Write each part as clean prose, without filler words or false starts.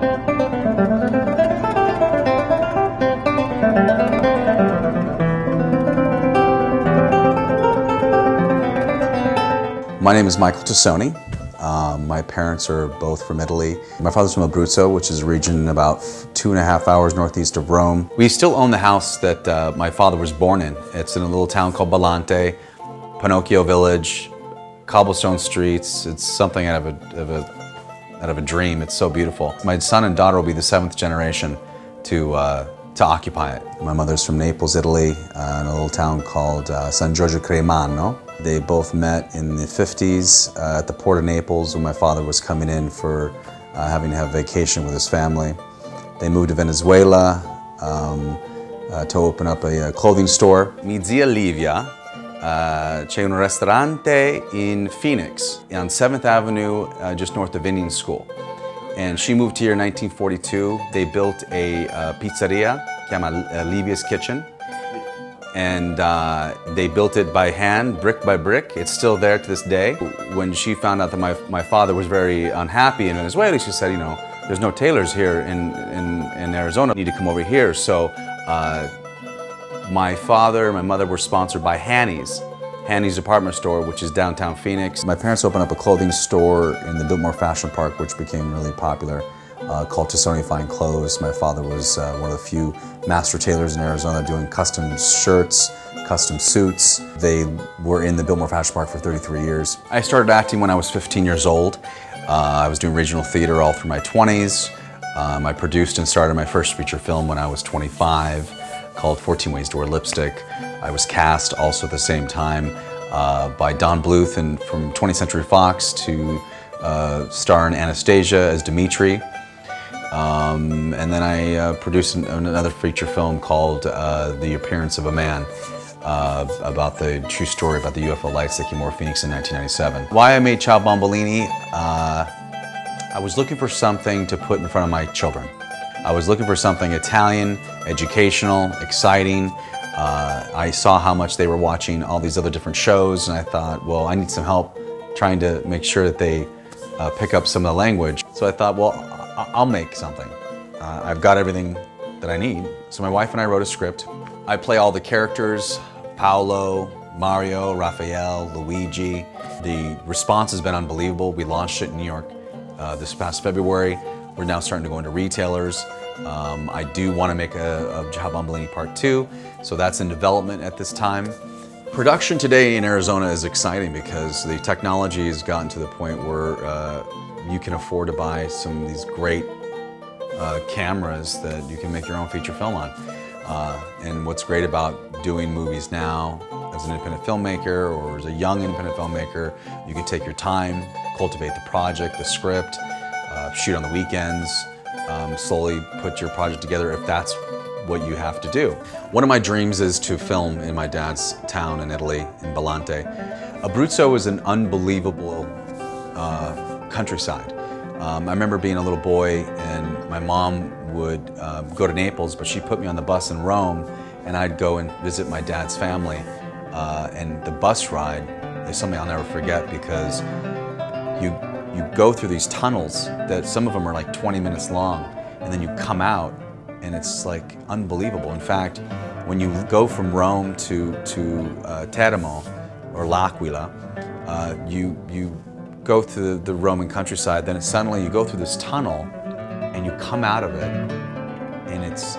My name is Michael Tassoni. My parents are both from Italy. My father's from Abruzzo, which is a region about 2.5 hours northeast of Rome. We still own the house that my father was born in. It's in a little town called Bellante, Pinocchio Village, cobblestone streets. It's something out of a dream. It's so beautiful. My son and daughter will be the 7th generation to occupy it. My mother's from Naples, Italy, in a little town called San Giorgio Creimano. They both met in the 50s at the port of Naples when my father was coming in for having to have vacation with his family. They moved to Venezuela to open up a clothing store. Mia zia Livia, c'è un ristorante in Phoenix on 7th Avenue, just north of Indian School. And she moved here in 1942. They built a pizzeria, chiama Livia's Kitchen. And they built it by hand, brick by brick. It's still there to this day. When she found out that my father was very unhappy in Venezuela, she said, you know, there's no tailors here in Arizona. You need to come over here. So my father and my mother were sponsored by Hanny's department store, which is downtown Phoenix. My parents opened up a clothing store in the Biltmore Fashion Park, which became really popular, called Tassoni Fine Clothes. My father was one of the few master tailors in Arizona doing custom shirts, custom suits. They were in the Biltmore Fashion Park for 33 years. I started acting when I was 15 years old. I was doing regional theater all through my 20s. I produced and started my first feature film when I was 25, called 14 Ways to Wear Lipstick. I was cast also at the same time by Don Bluth from 20th Century Fox to star in Anastasia as Dimitri. And then I produced another feature film called The Appearance of a Man, about the true story about the UFO lights that came over Phoenix in 1997. Why I made Ciao Bombolini? I was looking for something to put in front of my children. I was looking for something Italian, educational, exciting. I saw how much they were watching all these other different shows, and I thought, well, I need some help trying to make sure that they pick up some of the language. So I thought, well, I'll make something. I've got everything that I need. So my wife and I wrote a script. I play all the characters, Paolo, Mario, Raphael, Luigi. The response has been unbelievable. We launched it in New York this past February. We're now starting to go into retailers. I do want to make a Ciao Bombolini Part 2, so that's in development at this time. Production today in Arizona is exciting because the technology has gotten to the point where you can afford to buy some of these great cameras that you can make your own feature film on. And what's great about doing movies now as an independent filmmaker or as a young independent filmmaker, you can take your time, cultivate the project, the script, shoot on the weekends, slowly put your project together if that's what you have to do. One of my dreams is to film in my dad's town in Italy, in Bellante. Abruzzo is an unbelievable countryside. I remember being a little boy and my mom would go to Naples, but she put me on the bus in Rome and I'd go and visit my dad's family. And the bus ride is something I'll never forget because you go through these tunnels that some of them are like 20 minutes long, and then you come out and it's like unbelievable. In fact, when you go from Rome to Teramo or L'Aquila, you go through the Roman countryside, then suddenly you go through this tunnel and you come out of it and it's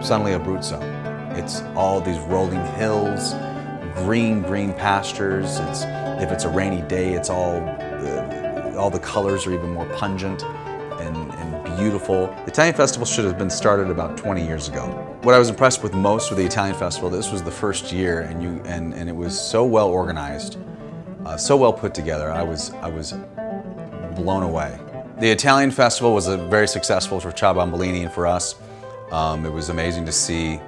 suddenly Abruzzo. It's all these rolling hills, green pastures. If it's a rainy day, it's all the colors are even more pungent and beautiful. The Italian Festival should have been started about 20 years ago. What I was impressed with most with the Italian Festival, this was the first year, and it was so well organized, so well put together. I was blown away. The Italian Festival was very successful for Ciao Bombolini and for us. It was amazing to see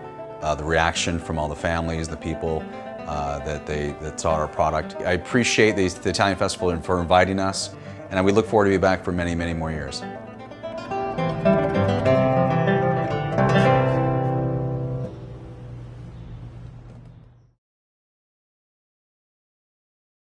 the reaction from all the families, the people that saw our product. I appreciate the Italian Festival for inviting us, and we look forward to be back for many, many more years.